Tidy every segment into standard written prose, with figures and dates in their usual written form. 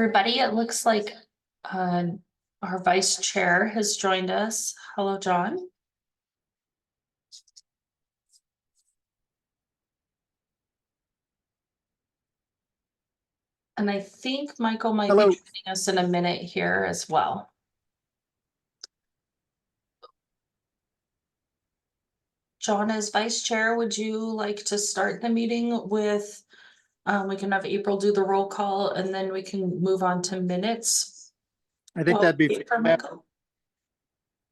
Everybody, it looks like our vice chair has joined us. Hello, John. And I think Michael might be Hello. joining us in a minute here as well. John, as vice chair, would you like to start the meeting with, we can have April do the roll call and then we can move on to minutes? I think that'd be, for Michael.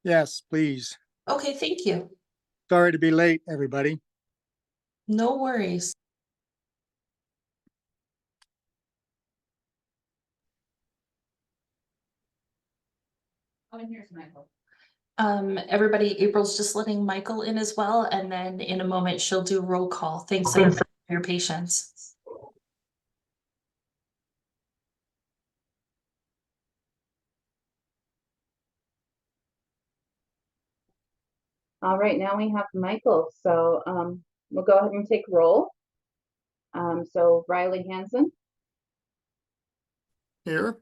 yes, please. Okay, thank you. Sorry to be late, everybody. No worries. Oh, and here's Michael. Everybody, April's just letting Michael in as well, and then in a moment she'll do roll call. Thanks everybody for your patience. All right, now we have Michael. So we'll go ahead and take roll. So Riley Hansen. Here.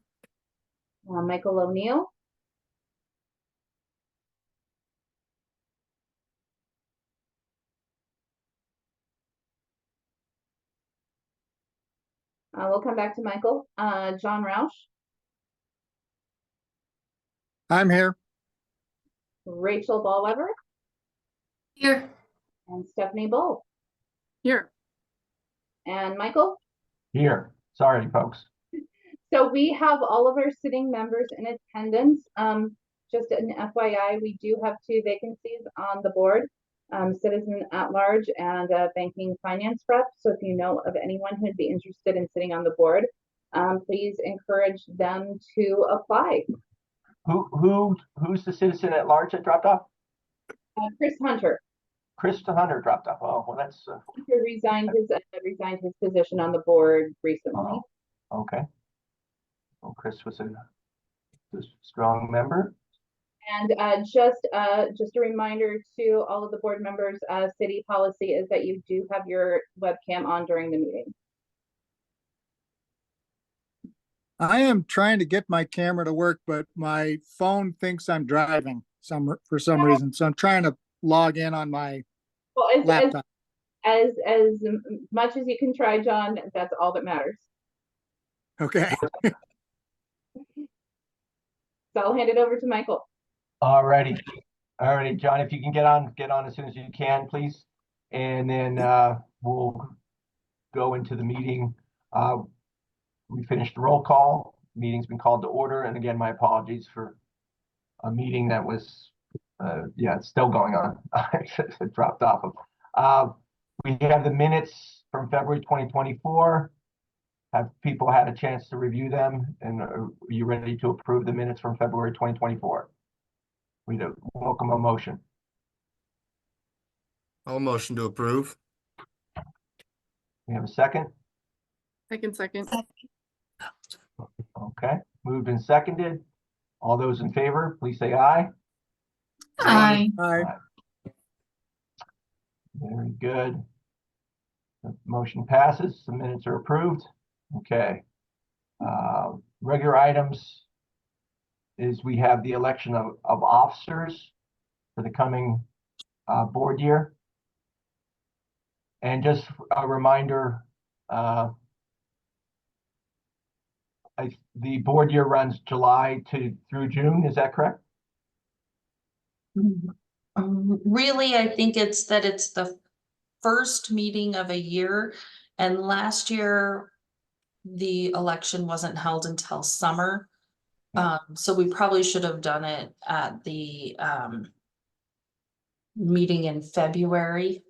Michael O'Neill. We'll come back to Michael. John Roush. I'm here. Rachel Ballweber. Here. And Stephanie Bull. Here. And Michael. Here. Sorry, folks. So we have all of our sitting members in attendance. Just an FYI, we do have 2 vacancies on the board, citizen at large and banking finance rep. So if you know of anyone who'd be interested in sitting on the board, please encourage them to apply. Who's the citizen at large that dropped off? Chris Hunter. Chris Hunter dropped off. Oh, well, that's Hunter resigned his position on the board recently. okay. Well, Chris was a strong member. And just a reminder to all of the board members, city policy is that you do have your webcam on during the meeting. I am trying to get my camera to work, but my phone thinks I'm driving for some reason. So I'm trying to log in on my laptop. As much as you can try, John, that's all that matters. Okay. So I'll hand it over to Michael. All righty, John, if you can get on as soon as you can, please. And then we'll go into the meeting. We finished the roll call. Meeting's been called to order. And again, my apologies for a meeting that was, it's still going on. It dropped off of. We have the minutes from February 2024. Have people had a chance to review them? And are you ready to approve the minutes from February 2024? We do welcome a motion. I'll motion to approve. We have a second. Second. Okay, moved and seconded. All those in favor, please say aye. Hi. Hi. Very good. The motion passes. The minutes are approved. Okay. Regular items is we have the election of officers for the coming board year. And just a reminder, the board year runs July through June, is that correct? Really, I think it's the first meeting of a year, and last year the election wasn't held until summer. So we probably should have done it at the meeting in February.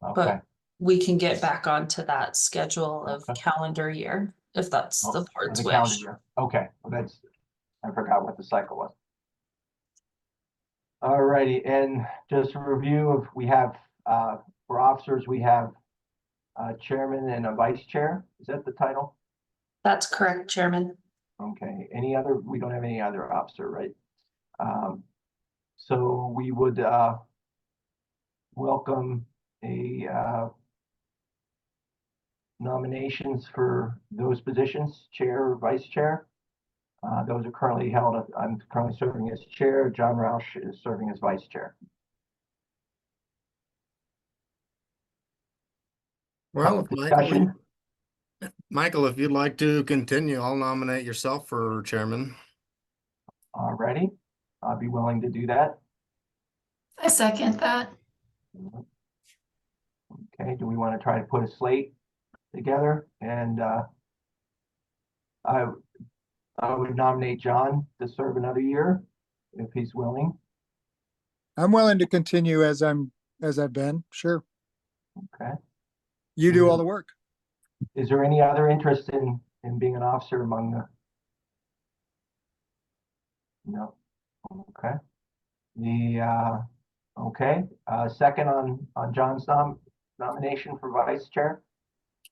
Okay. But we can get back onto that schedule of Okay. calendar year if that's the board's the calendar wish. year. Okay, well, I forgot what the cycle was. All righty, and just a review of, we have for officers, we have a chairman and a vice chair. Is that the title? That's correct, Chairman. Okay, any other, we don't have any other officer, right? So we would welcome a nominations for those positions, chair or vice chair. Those are currently held, I'm currently serving as chair. John Roush is serving as vice chair. Well, if Discussion? Michael, if you'd like to continue, I'll nominate yourself for chairman. Already, I'd be willing to do that. I second that. Okay, do we want to try to put a slate together? And I would nominate John to serve another year if he's willing. I'm willing to continue as I've been, sure. Okay. You do all the work. Is there any other interest in being an officer among the? No. Okay. Second on John's nomination for vice chair.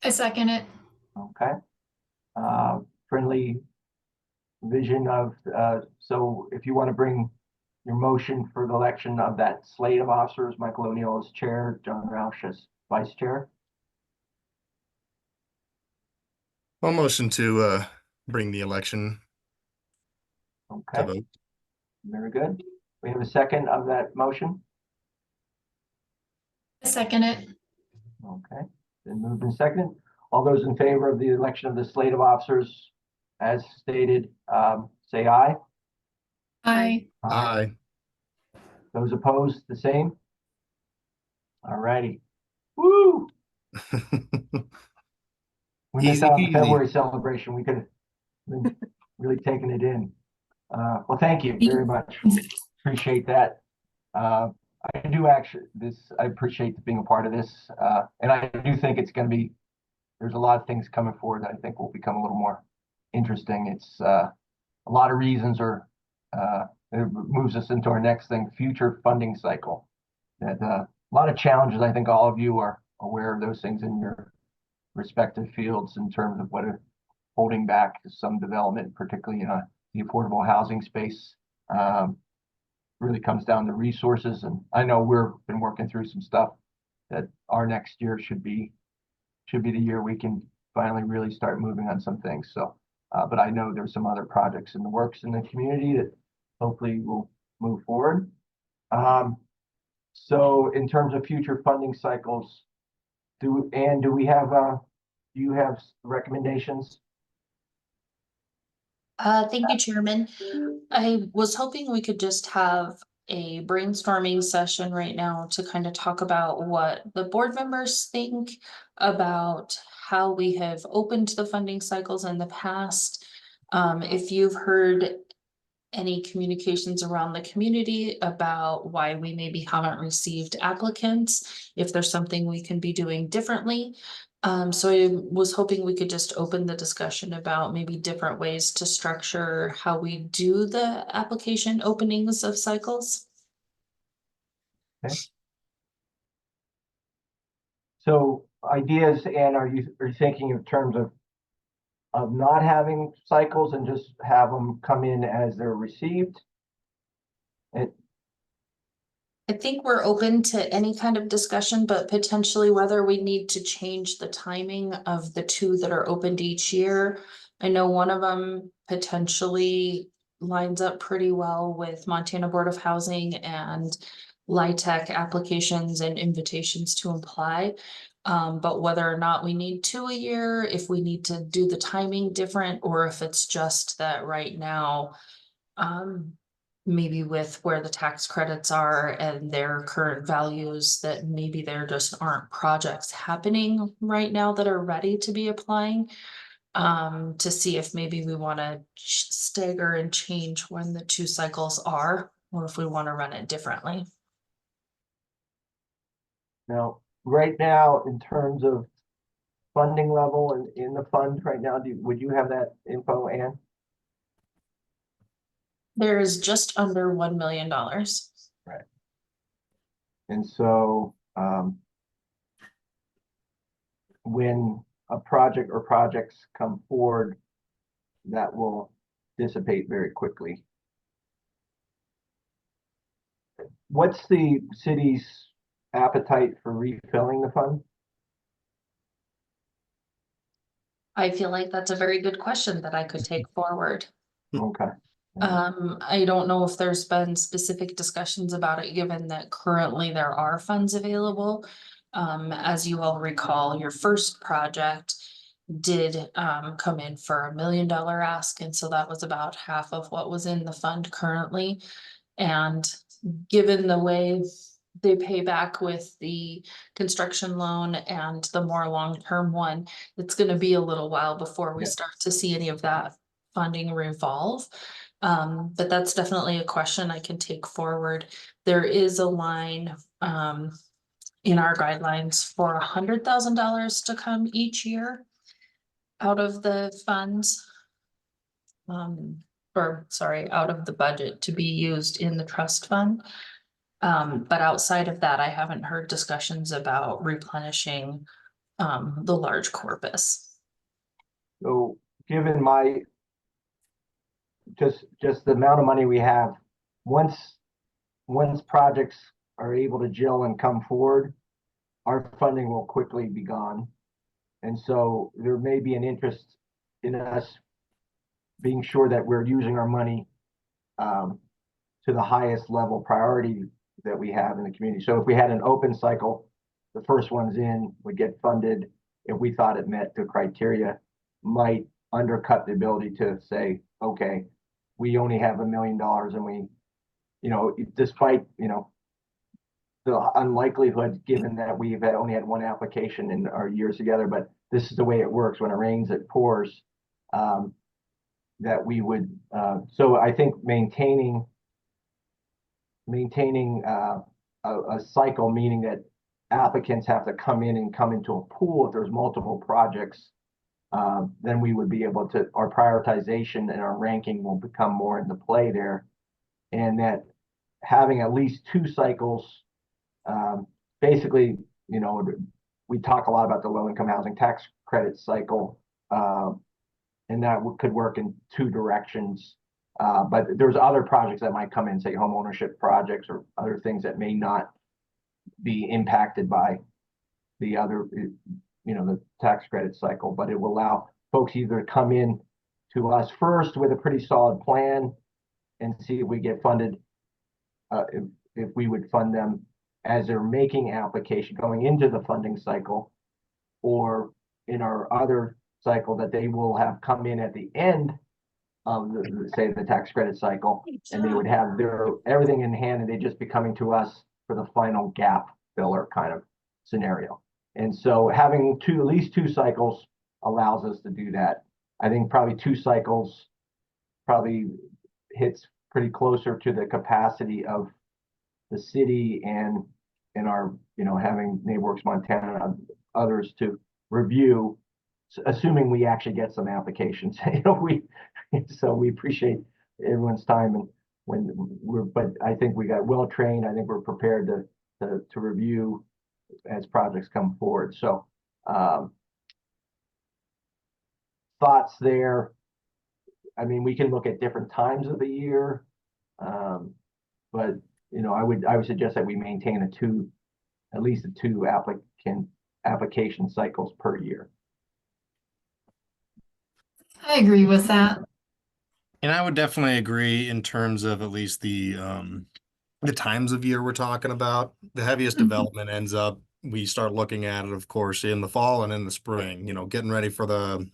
I second it. Okay. Friendly vision of, so if you want to bring your motion for the election of that slate of officers, Michael O'Neill as chair, John Roush as vice chair. I'll motion to bring the election to Okay, vote. very good. We have a second of that motion. I second it. Okay, then moved and seconded. All those in favor of the election of the slate of officers as stated, say aye. Aye. Aye. Those opposed, the same. All righty. Woo! We missed Easy out on the peasy. February celebration. We could have been really taking it in. Well, thank you very much. Appreciate that. I do actually, I appreciate being a part of this. And I do think it's going to be, there's a lot of things coming forward that I think will become a little more interesting. It's a lot of reasons it moves us into our next thing, future funding cycle. That a lot of challenges. I think all of you are aware of those things in your respective fields in terms of what are holding back some development, particularly in the affordable housing space. Really comes down to resources, and I know we've been working through some stuff that our next year should be the year we can finally really start moving on some things. So, but I know there's some other projects in the works in the community that hopefully will move forward. So in terms of future funding cycles, do you have recommendations? Thank you, Chairman. I was hoping we could just have a brainstorming session right now to kind of talk about what the board members think about how we have opened the funding cycles in the past. If you've heard any communications around the community about why we maybe haven't received applicants, if there's something we can be doing differently. So I was hoping we could just open the discussion about maybe different ways to structure how we do the application openings of cycles. So ideas, and are you thinking in terms of not having cycles and just have them come in as they're received? I think we're open to any kind of discussion, but potentially whether we need to change the timing of the two that are opened each year. I know one of them potentially lines up pretty well with Montana Board of Housing and LIHTC applications and invitations to apply. But whether or not we need two a year, if we need to do the timing different, or if it's just that right now, maybe with where the tax credits are and their current values, that maybe there just aren't projects happening right now that are ready to be applying. To see if maybe we want to stagger and change when the two cycles are, or if we want to run it differently. Now, right now, in terms of funding level and in the fund right now, would you have that info, Ann? There is just under $1 million. Right. And so when a project or projects come forward, that will dissipate very quickly. What's the city's appetite for refilling the fund? I feel like that's a very good question that I could take forward. Okay. I don't know if there's been specific discussions about it, given that currently there are funds available. As you all recall, your first project did come in for $1 million ask, and so that was about half of what was in the fund currently. And given the way they pay back with the construction loan and the more long-term one, it's gonna be a little while before we Yeah. start to see any of that funding revolve. But that's definitely a question I can take forward. There is a line in our guidelines for $100,000 to come each year out of the funds. Out of the budget to be used in the trust fund. But outside of that, I haven't heard discussions about replenishing the large corpus. So given just the amount of money we have, once projects are able to gel and come forward, our funding will quickly be gone. And so there may be an interest in us being sure that we're using our money to the highest level priority that we have in the community. So if we had an open cycle, the first ones in would get funded if we thought it met the criteria, might undercut the ability to say, okay, we only have $1 million and we, despite, the unlikelihood given that we've only had one application in our years together, but this is the way it works. When it rains, it pours. That we would, so I think maintaining a cycle, meaning that applicants have to come in and come into a pool if there's multiple projects, then we would be able to, our prioritization and our ranking will become more into play there. And that having at least 2 cycles, basically, we talk a lot about the low-income housing tax credit cycle, and that could work in 2 directions. But there's other projects that might come in, say home ownership projects or other things that may not be impacted by the other, the tax credit cycle, but it will allow folks either come in to us first with a pretty solid plan and see if we get funded, if we would fund them as they're making application going into the funding cycle, or in our other cycle that they will have come in at the end of the tax credit cycle, and they would have their everything in hand and they just be coming to us for the final gap filler kind of scenario. And so having at least 2 cycles allows us to do that. I think probably 2 cycles probably hits pretty closer to the capacity of the city and our, having NeighborWorks Montana and others to review, assuming we actually get some applications. So we appreciate everyone's time, and but I think we got well trained. I think we're prepared to review as projects come forward. So thoughts there. I mean, we can look at different times of the year, but I would suggest that we maintain at least 2 application cycles per year. I agree with that. And I would definitely agree in terms of at least the times of year we're talking about. The heaviest development ends up, we start looking at it, of course, in the fall and in the spring, getting ready for the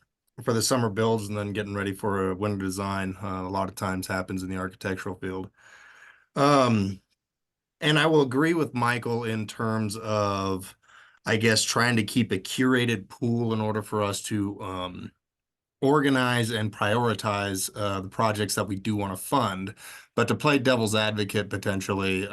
summer builds and then getting ready for a winter design. A lot of times happens in the architectural field. And I will agree with Michael in terms of, I guess, trying to keep a curated pool in order for us to organize and prioritize the projects that we do want to fund. But to play devil's advocate potentially,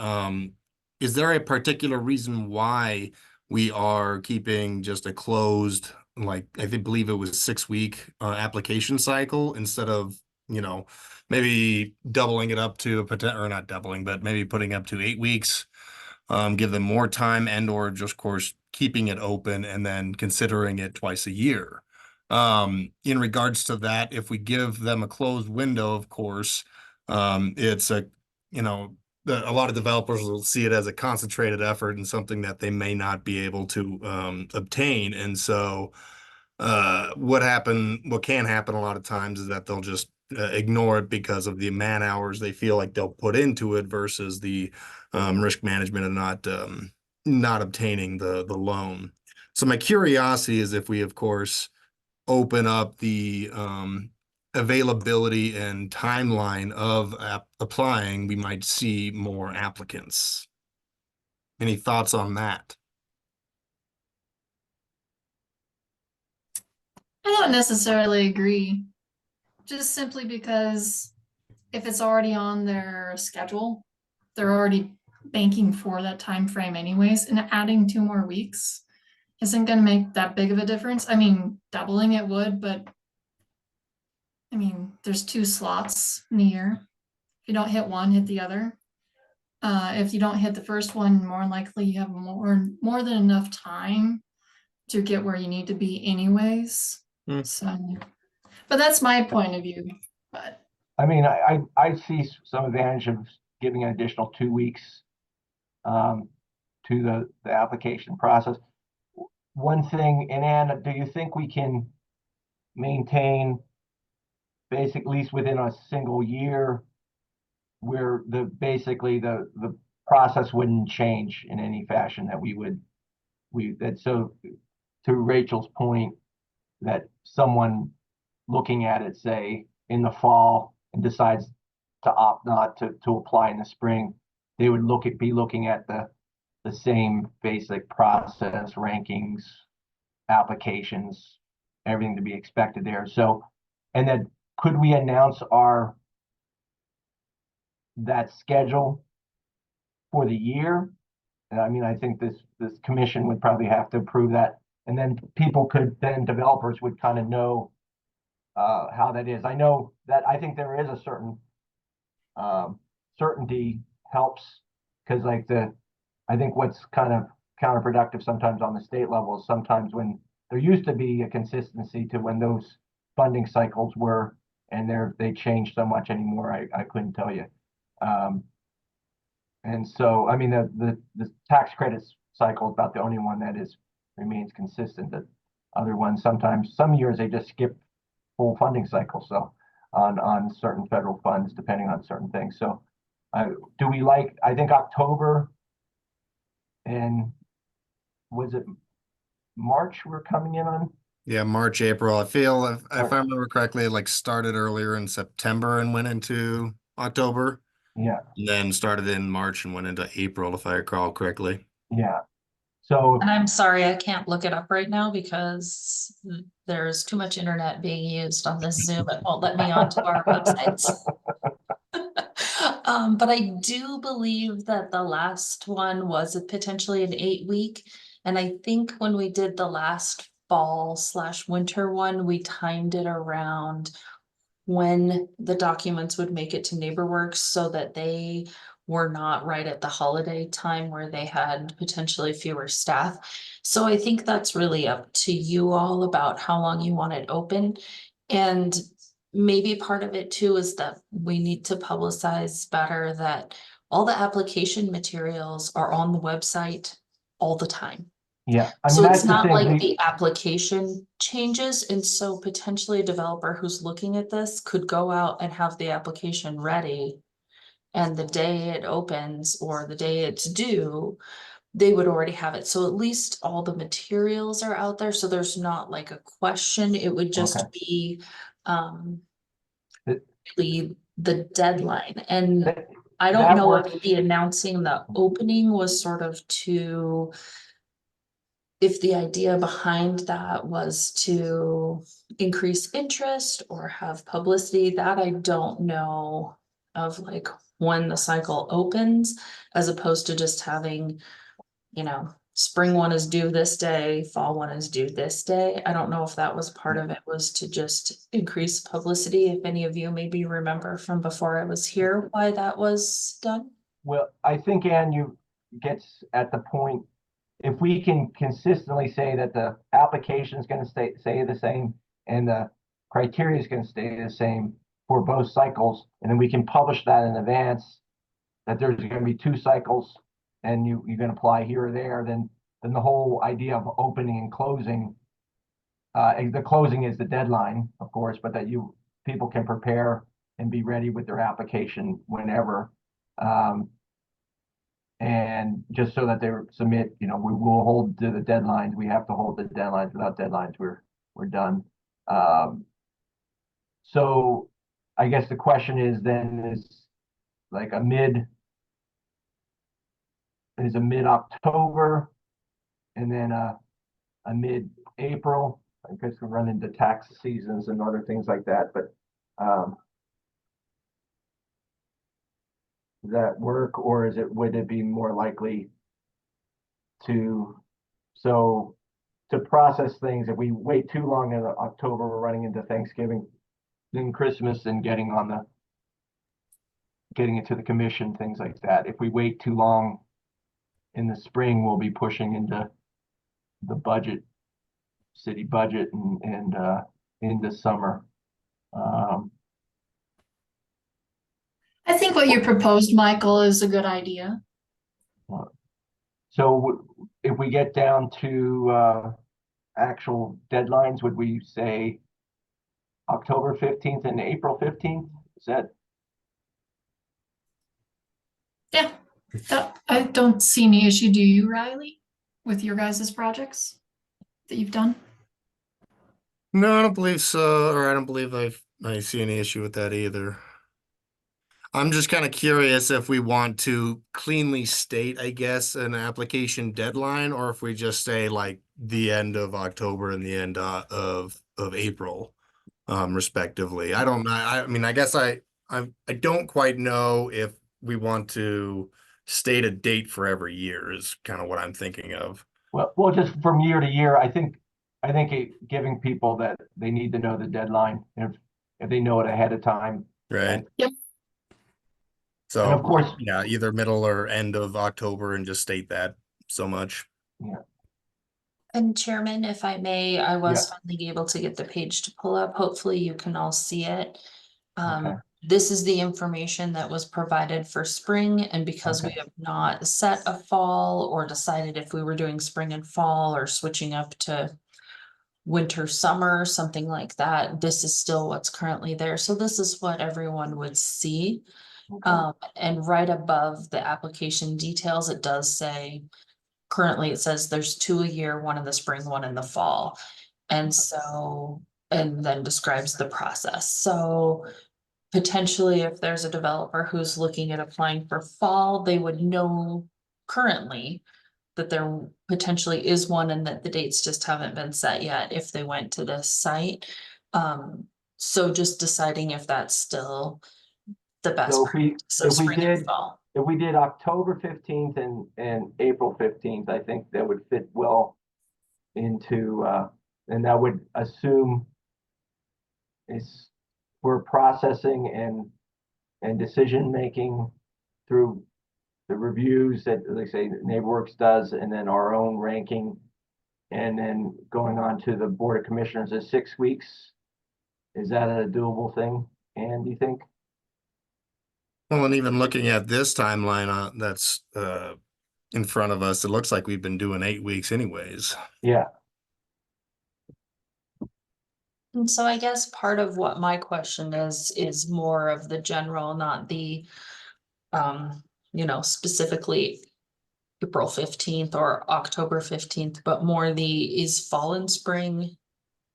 is there a particular reason why we are keeping just a closed, like believe it was 6-week application cycle instead of, maybe doubling it up to or not doubling, but maybe putting up to 8 weeks, give them more time, and or just, of course, keeping it open and then considering it twice a year. In regards to that, if we give them a closed window, of course, it's a lot of developers will see it as a concentrated effort and something that they may not be able to obtain. And so what can happen a lot of times is that they'll just ignore it because of the man hours they feel like they'll put into it versus the risk management of not obtaining the loan. So my curiosity is if we, of course, open up the availability and timeline of applying, we might see more applicants. Any thoughts on that? I don't necessarily agree. Just simply because if it's already on their schedule, they're already banking for that time frame anyways, and adding 2 more weeks isn't gonna make that big of a difference. I mean, doubling it would, but I mean, there's 2 slots in the year. If you don't hit one, hit the other. If you don't hit the first one, more than likely you have more than enough time to get where you need to be anyways. So, but that's my point of view. But I mean, I see some advantage of giving an additional 2 weeks to the application process. One thing, and Ann, do you think we can maintain at least within a single year where basically the process wouldn't change in any fashion so to Rachel's point, that someone looking at it, say, in the fall and decides to opt not to apply in the spring, they would be looking at the same basic process, rankings, applications, everything to be expected there. So, and then could we announce that schedule for the year? And I mean, I think this commission would probably have to approve that, and then developers would kind of know how that is. I know that I think there is a certain certainty helps, because I think what's kind of counterproductive sometimes on the state level is sometimes when there used to be a consistency to when those funding cycles were, and they changed so much anymore, I couldn't tell you. And so, I mean, the tax credits cycle is about the only one that remains consistent. The other ones, sometimes, some years they just skip full funding cycles. So on certain federal funds, depending on certain things. So I think October, and was it March we're coming in on? Yeah, March, April. I feel if I remember correctly, it started earlier in September and went into October. Yeah. And then started in March and went into April, if I recall correctly. Yeah. So, And I'm sorry, I can't look it up right now because there's too much internet being used on this Zoom. It won't let me onto our websites. But I do believe that the last one was potentially an 8-week. And I think when we did the last fall/winter one, we timed it around when the documents would make it to NeighborWorks so that they were not right at the holiday time where they had potentially fewer staff. So I think that's really up to you all about how long you want it open. And maybe part of it too is that we need to publicize better that all the application materials are on the website all the time. yeah, I mean, So that's it's the not thing. like the application changes, and so potentially a developer who's looking at this could go out and have the application ready. And the day it opens or the day it's due, they would already have it. So at least all the materials are out there, so there's not like a question. It would just Okay. be It- really the deadline. And That- I don't that know works. if the announcing the opening was sort of if the idea behind that was to increase interest or have publicity, that I don't know of, like when the cycle opens, as opposed to just having, spring one is due this day, fall one is due this day. I don't know if that was part of it, was to just increase publicity. If any of you maybe remember from before I was here why that was done. Well, I think, Ann, you gets at the point, if we can consistently say that the application is going to stay the same and the criteria is going to stay the same for both cycles, and then we can publish that in advance, that there's going to be 2 cycles and you can apply here or there, then the whole idea of opening and closing and the closing is the deadline, of course, but that people can prepare and be ready with their application whenever. And just so that they submit, we will hold to the deadlines. We have to hold the deadlines. Without deadlines, we're done. So I guess the question is then is like a mid-October and then a mid-April. I guess we run into tax seasons and other things like that, but does that work, or would it be more likely to process things? If we wait too long in October, we're running into Thanksgiving, then Christmas, and getting it to the commission, things like that. If we wait too long in the spring, we'll be pushing into the city budget and into summer. I think what you proposed, Michael, is a good idea. So if we get down to actual deadlines, would we say October 15th and April 15th? Is that? Yeah, I don't see any issue. Do you, Riley, with your guys' projects that you've done? No, I don't believe so, or I don't believe I see any issue with that either. I'm just kind of curious if we want to cleanly state, I guess, an application deadline, or if we just say like the end of October and the end of April, respectively. I don't know. I mean, I guess I don't quite know if we want to state a date for every year is kind of what I'm thinking of. Well, just from year to year, I think giving people that they need to know the deadline, if they know it ahead of time. Right. Yep. So, And of course, yeah, either middle or end of October and just state that so much. And Chairman, if I may, I was Yeah. finally able to get the page to pull up. Hopefully you can all see it. Okay. This is the information that was provided for spring, and because we Okay. have not set a fall or decided if we were doing spring and fall or switching up to winter, summer, something like that, this is still what's currently there. So this is what everyone would see. And right above the application details, it does say, currently it says there's 2 a year, 1 in the spring, 1 in the fall. And so, and then describes the process. So potentially if there's a developer who's looking at applying for fall, they would know currently that there potentially is one and that the dates just haven't been set yet if they went to this site. So just deciding if that's still the best So practice of spring and fall. if we did October 15th and April 15th, I think that would fit well into, and that would assume we're processing and decision making through the reviews that, like say, NeighborWorks does, and then our own ranking, and then going on to the Board of Commissioners is 6 weeks. Is that a doable thing, Ann, do you think? Well, and even looking at this timeline that's in front of us, it looks like we've been doing 8 weeks anyways. Yeah. And so I guess part of what my question is more of the general, not the, specifically April 15th or October 15th, but more is fall and spring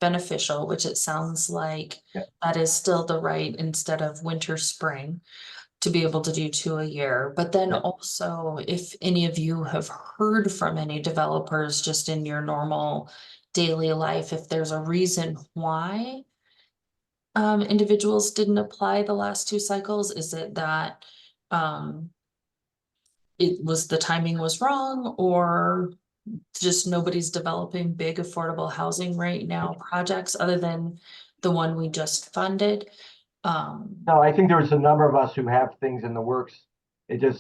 beneficial, which it sounds like that is still the right instead of winter, spring, to be able to do 2 a year. But then also, if any of you have heard from any developers just in your normal daily life, if there's a reason why individuals didn't apply the last 2 cycles, is it that the timing was wrong, or just nobody's developing big affordable housing right now projects other than the one we just funded? No, I think there's a number of us who have things in the works. The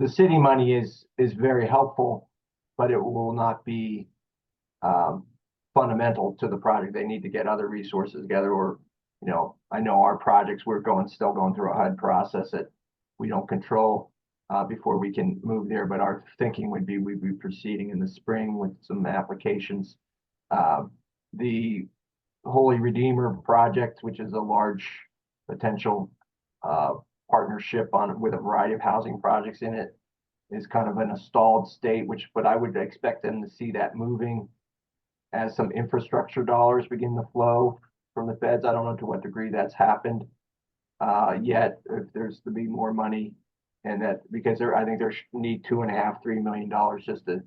city money is very helpful, but it will not be fundamental to the project. They need to get other resources together, or, I know our projects, we're still going through a HUD process that we don't control before we can move there, but our thinking would be we'd be proceeding in the spring with some applications. the Holy Redeemer project, which is a large potential partnership with a variety of housing projects in it, is kind of in a stalled state, but I would expect them to see that moving as some infrastructure dollars begin to flow from the feds. I don't know to what degree that's happened yet, if there's to be more money, and that because I think there's need $2.5–3 million just to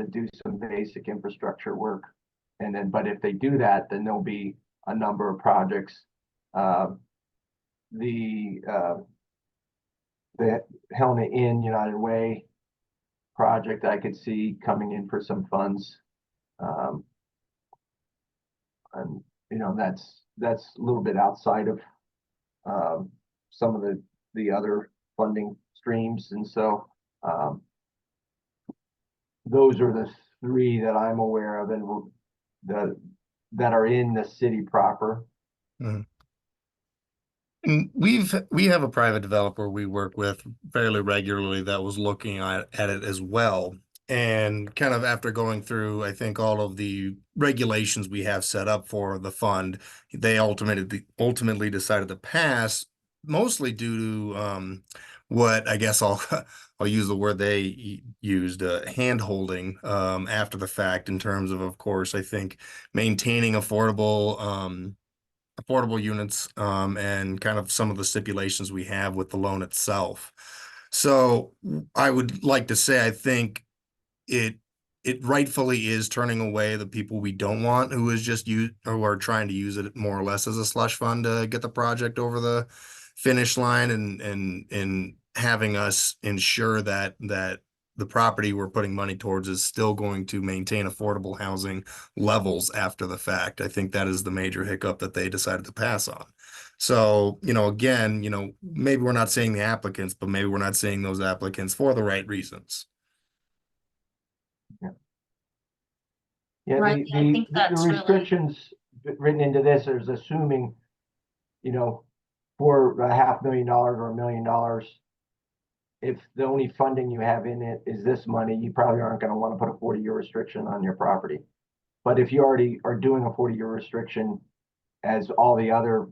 do some basic infrastructure work. And then, but if they do that, then there'll be a number of projects. The Helena Inn United Way project I could see coming in for some funds. And you know, that's a little bit outside of some of the other funding streams. And so those are the three that I'm aware of and that are in the city proper. And we have a private developer we work with fairly regularly that was looking at it as well. And kind of after going through, I think, all of the regulations we have set up for the fund, they ultimately decided to pass, mostly due to what I guess I'll use the word they used, hand holding after the fact, in terms of course, I think maintaining affordable units and kind of some of the stipulations we have with the loan itself. So I would like to say, I think it rightfully is turning away the people we don't want, who are trying to use it more or less as a slush fund to get the project over the finish line, and having us ensure that the property we're putting money towards is still going to maintain affordable housing levels after the fact. I think that is the major hiccup that they decided to pass on. So, you know, again, you know, maybe we're not seeing the applicants, but maybe we're not seeing those applicants for the right reasons. Yeah, Right, I think the that's really, restrictions written into this is assuming, you know, for $500,000 or $1 million, if the only funding you have in it is this money, you probably aren't going to want to put a 40-year restriction on your property. But if you already are doing a 40-year restriction, as all the other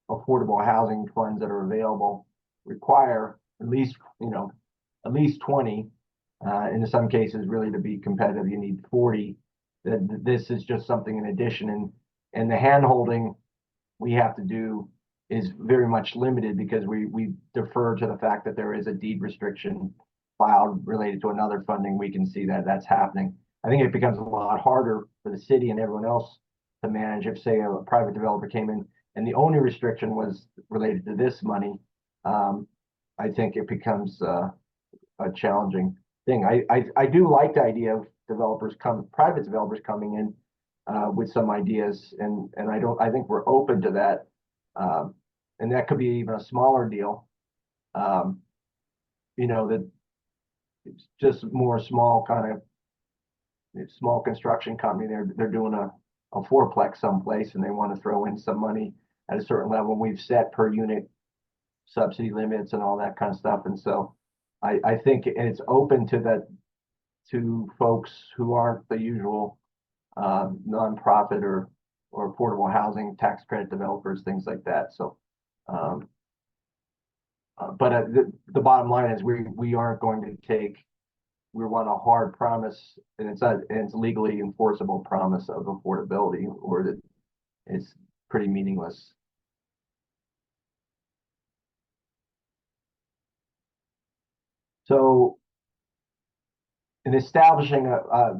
affordable housing funds that are available require, at least 20, in some cases, really, to be competitive, you need 40. That this is just something in addition, and the hand holding we have to do is very much limited because we defer to the fact that there is a deed restriction filed related to another funding. We can see that that's happening. I think it becomes a lot harder for the city and everyone else to manage if, say, a private developer came in and the only restriction was related to this money. I think it becomes a challenging thing. I do like the idea of private developers coming in with some ideas, and I think we're open to that. And that could be even a smaller deal. You know, that it's just more small construction company. They're doing a fourplex someplace and they want to throw in some money at a certain level. We've set per unit subsidy limits and all that kind of stuff. And so I think it's open to folks who aren't the usual nonprofit or affordable housing tax credit developers, things like that. So, but the bottom line is we aren't going to we want a hard promise, and it's legally enforceable promise of affordability, or that it's pretty meaningless. So in establishing a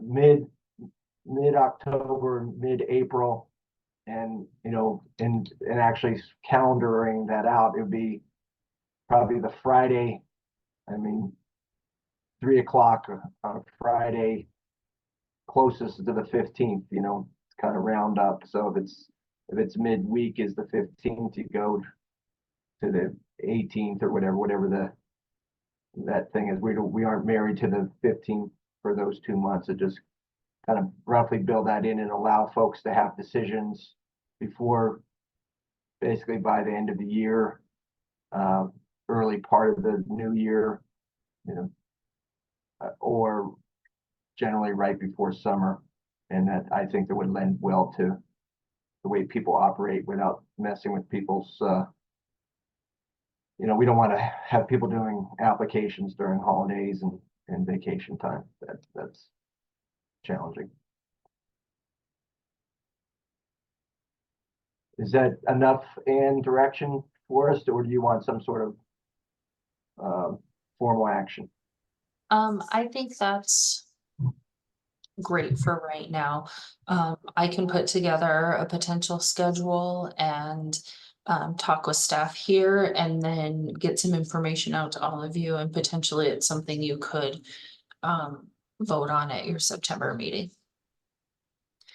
mid-October, mid-April, and and actually calendaring that out, it would be probably the Friday, 3 o'clock on a Friday, closest to the 15th, it's kind of round up. So if it's midweek is the 15th, you go to the 18th or whatever that thing is. We aren't married to the 15th for those 2 months. It just kind of roughly build that in and allow folks to have decisions before, basically by the end of the year, early part of the new year, or generally right before summer. And that, I think, that would lend well to the way people operate without messing with people's, we don't want to have people doing applications during holidays and vacation time. That's challenging. Is that enough in direction for us, or do you want some sort of formal action? I think that's great for right now. I can put together a potential schedule and talk with staff here and then get some information out to all of you, and potentially it's something you could vote on at your September meeting.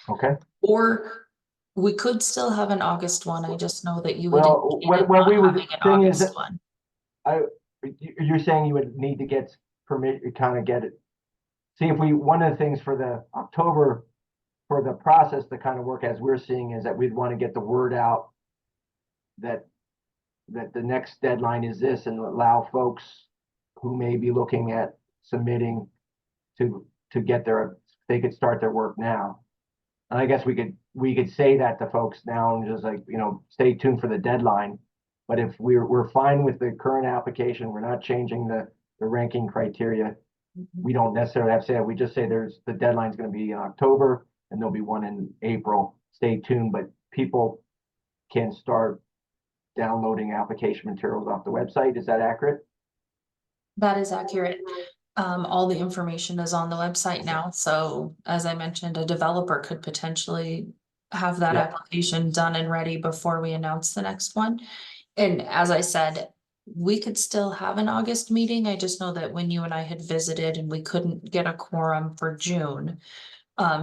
Okay. Or we could still have an August one. I just know that you would. Well, indicate what not we would having an thing is August that one. You're saying you would need to get permit, kind of get it. See, if we, one of the things for the October, for the process to kind of work as we're seeing, is that we'd want to get the word out that the next deadline is this, and allow folks who may be looking at submitting to get they could start their work now. And I guess we could say that to folks now and just like, stay tuned for the deadline. But if we're fine with the current application, we're not changing the ranking criteria. We don't necessarily have to say that. We just say the deadline's going to be in October and there'll be one in April. Stay tuned, but people can start downloading application materials off the website. Is that accurate? That is accurate. All the information is on the website now. So as I mentioned, a developer could potentially have that Yeah. application done and ready before we announce the next one. And as I said, we could still have an August meeting. I just know that when you and I had visited and we couldn't get a quorum for June,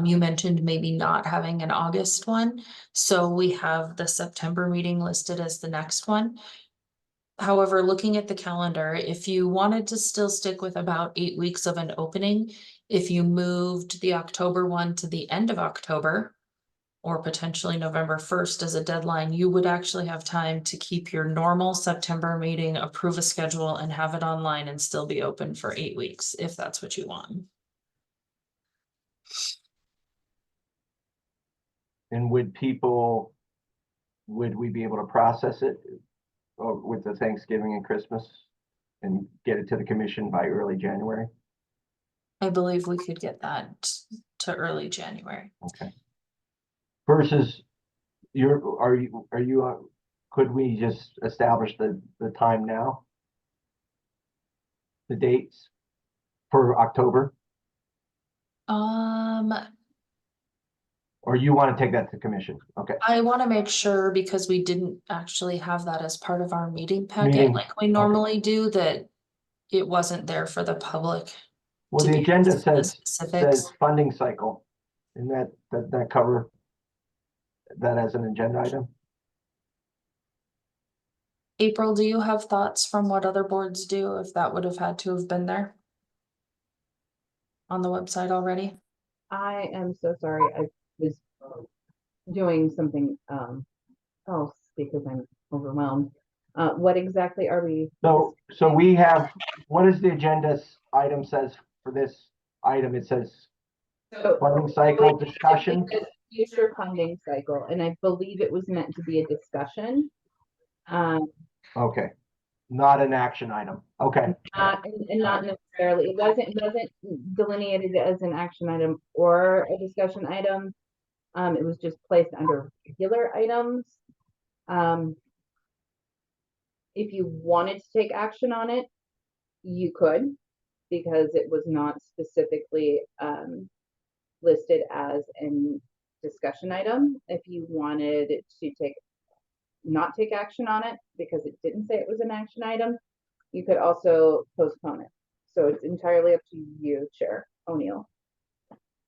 you mentioned maybe not having an August one. So we have the September meeting listed as the next one. However, looking at the calendar, if you wanted to still stick with about 8 weeks of an opening, if you moved the October one to the end of October, or potentially November 1st as a deadline, you would actually have time to keep your normal September meeting, approve a schedule, and have it online and still be open for 8 weeks, if that's what you want. And would we be able to process it with the Thanksgiving and Christmas and get it to the commission by early January? I believe we could get that to early January. Okay. Versus could we just establish the time now? The dates for October? Or you want to take that to commission? Okay. I want to make sure, because we didn't actually have that as part of our meeting packet Meeting, like we normally do, that it wasn't there for the public. Well, to the be agenda able to see the says specifics. funding cycle. And that cover that as an agenda item? April, do you have thoughts from what other boards do, if that would have had to have been there on the website already? I am so sorry. I was doing something else because I'm overwhelmed. What exactly are we? So we have, what is the agenda item says for this item? It says funding cycle discussion. It says future funding cycle, and I believe it was meant to be a discussion. Okay, not an action item. Okay. And not necessarily, it wasn't delineated as an action item or a discussion item. It was just placed under regular items. If you wanted to take action on it, you could, because it was not specifically listed as a discussion item. If you wanted to not take action on it because it didn't say it was an action item, you could also postpone it. So it's entirely up to you, Chair O'Neill.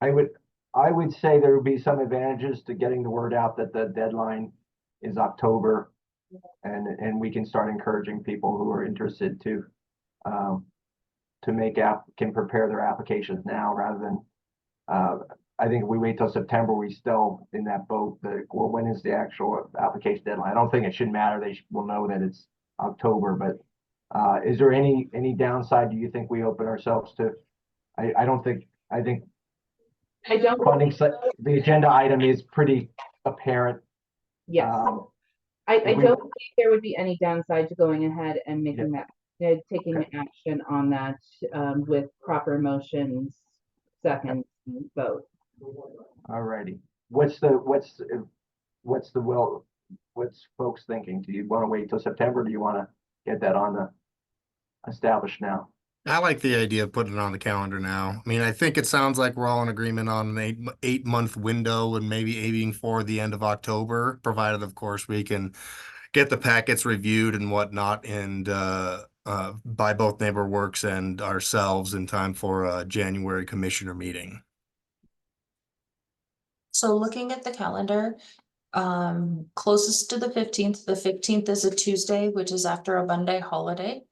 I would say there would be some advantages to getting the word out that the deadline is October, and we can start encouraging people who are interested to can prepare their applications now rather than I think if we wait till September, we still in that boat. Well, when is the actual application deadline? I don't think it should matter. They will know that it's October, but is there any downside? Do you think we open ourselves to? I don't think. I think funding. The agenda item is pretty apparent Yes. I if we- don't think there would be any downside to going ahead and making that, taking action on that, with proper motions, seconds, and vote. Alrighty, what's folks thinking? Do you want to wait till September? Do you want to get that on the established now? I like the idea of putting it on the calendar now. I mean, I think it sounds like we're all in agreement on an eight-month window and maybe aiming for the end of October, provided, of course, we can get the packets reviewed and whatnot and by both NeighborWorks and ourselves in time for a January commissioner meeting. So looking at the calendar, closest to the 15th is a Tuesday, which is after a Monday holiday.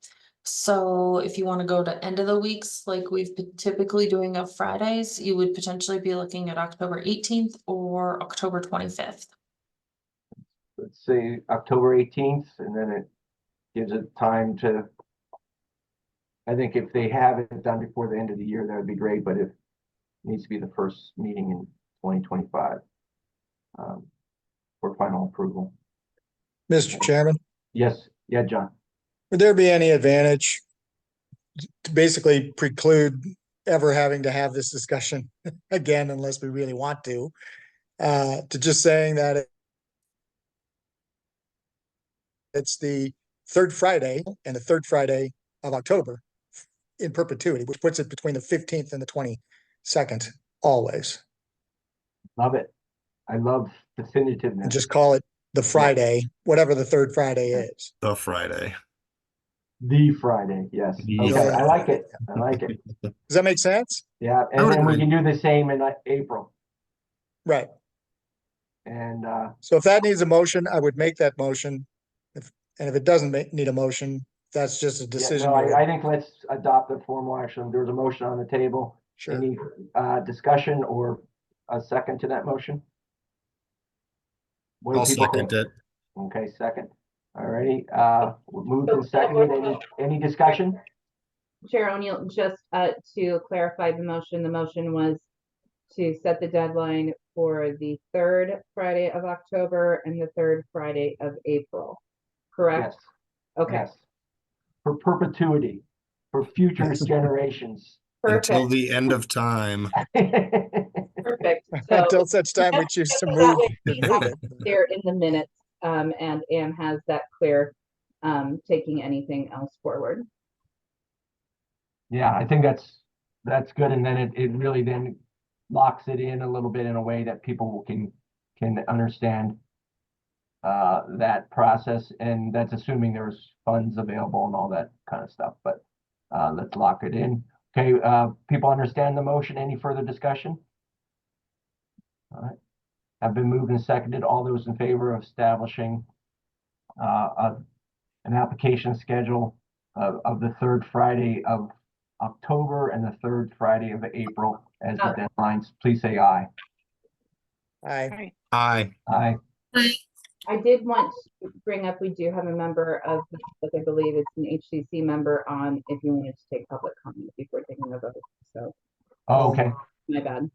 So if you want to go to end of the weeks, like we've been typically doing of Fridays, you would potentially be looking at October 18th or October 25th. Let's say October 18th, and then it gives it time to, I think if they have it done before the end of the year, that would be great, but it needs to be the first meeting in 2025 for final approval. Mr. Chairman, Yes, yeah, John. would there be any advantage to basically preclude ever having to have this discussion again, unless we really want to just saying that it's the third Friday and the third Friday of October in perpetuity, which puts it between the 15th and the 22nd, always. Love it. I love And definitiveness. just call it the Friday, whatever the third Friday is. The Friday. The Friday, yes. The Okay, I Friday. like it. I like it. Does that make sense? Yeah, I and would then we agree. can do the same in April. Right. And So if that needs a motion, I would make that motion. And if it doesn't need a motion, that's just a yeah, decision. no, I think let's adopt a formal action. There's a motion on the table. Sure. Any discussion or a second to that motion? What do I'll people second think? it. Okay, second. Alrighty, moved and seconded. Any discussion? Chair O'Neill, just to clarify the motion was to set the deadline for the third Friday of October and the third Friday of April, correct? Yes. Okay, Yes. For perpetuity, for future generations. Until perfect, the end of time. perfect. So Until such time we choose to that move. way we have it there in the minutes, and Anne has that clear, taking anything else forward. Yeah, I think that's good. And then it really then locks it in a little bit in a way that people can understand that process. And that's assuming there's funds available and all that kind of stuff. But let's lock it in. Okay, people understand the motion. Any further discussion? All right. Have been moved and seconded. All those in favor of establishing an application schedule of the third Friday of October and the third Friday of April as the deadlines, please say aye. Aye. Aye. Aye. I did want to bring up, we do have a member of, I believe it's an HCC member on, if you wanted to take public comment before taking the vote, so Oh, okay, my bad.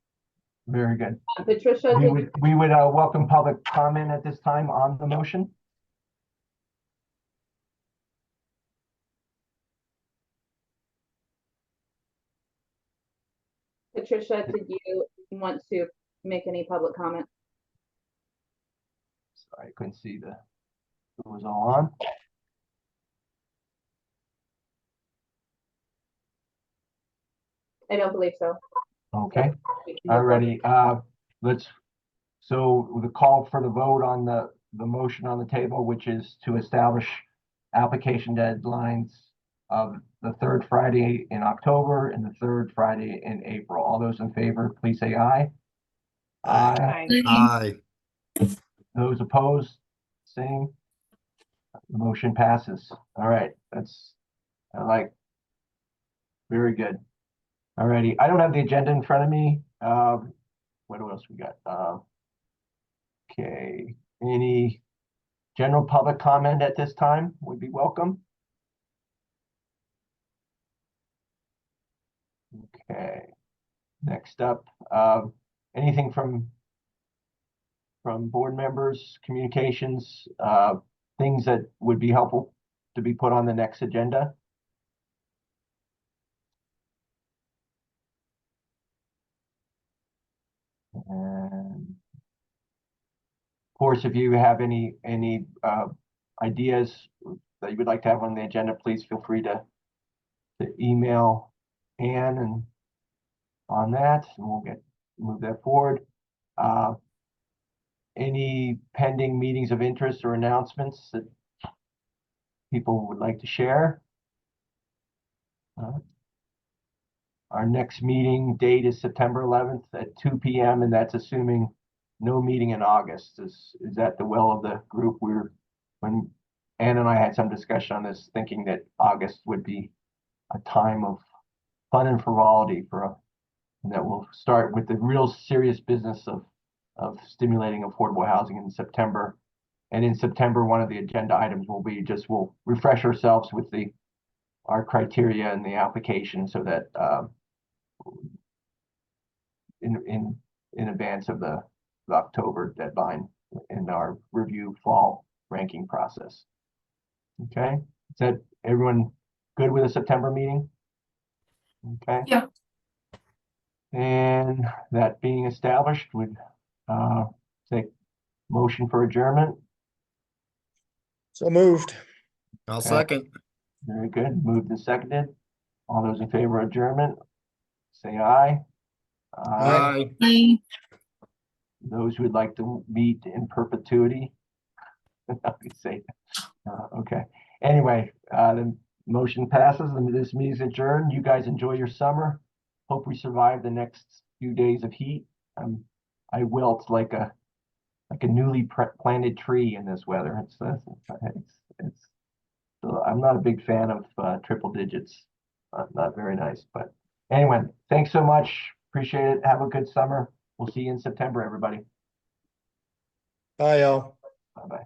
very good. Patricia, We would welcome public comment at this time on the motion. Patricia, did you want to make any public comment? Sorry, I couldn't see who was all on. I don't believe so. Okay, We can move forward. alrighty, so the call for the vote on the motion on the table, which is to establish application deadlines of the third Friday in October and the third Friday in April. All those in favor, please say aye. Aye. Aye. Those opposed, same. The motion passes. All right, very good. Alrighty, I don't have the agenda in front of me. What else we got? Okay, any general public comment at this time would be welcome. Okay, next up, anything from from board members, communications, things that would be helpful to be put on the next agenda? And of course, if you have any ideas that you would like to have on the agenda, please feel free to email Ann and on that, and we'll move that forward. Any pending meetings of interest or announcements that people would like to share? Our next meeting date is September 11th at 2 p.m. and that's assuming no meeting in August. Is that the will of the group? When Ann and I had some discussion on this, thinking that August would be a time of fun and frivolity and that we'll start with the real serious business of stimulating affordable housing in September. And in September, one of the agenda items will be we'll refresh ourselves with our criteria and the application so that in advance of the October deadline in our review fall ranking process. Okay, is that everyone good with a September meeting? Okay. Yeah. And that being established, would take motion for adjournment. So moved. I'll Okay. second. Very good. Moved and seconded. All those in favor of adjournment, say aye. Aye. Aye. Those who would like to meet in perpetuity. I could say, okay. Anyway, the motion passes and this meeting is adjourned. You guys enjoy your summer. Hope we survive the next few days of heat. I wilt like a newly planted tree in this weather. So I'm not a big fan of triple digits. Not very nice, but anyway, thanks so much. Appreciate it. Have a good summer. We'll see you in September, everybody. Bye, y'all. Bye-bye.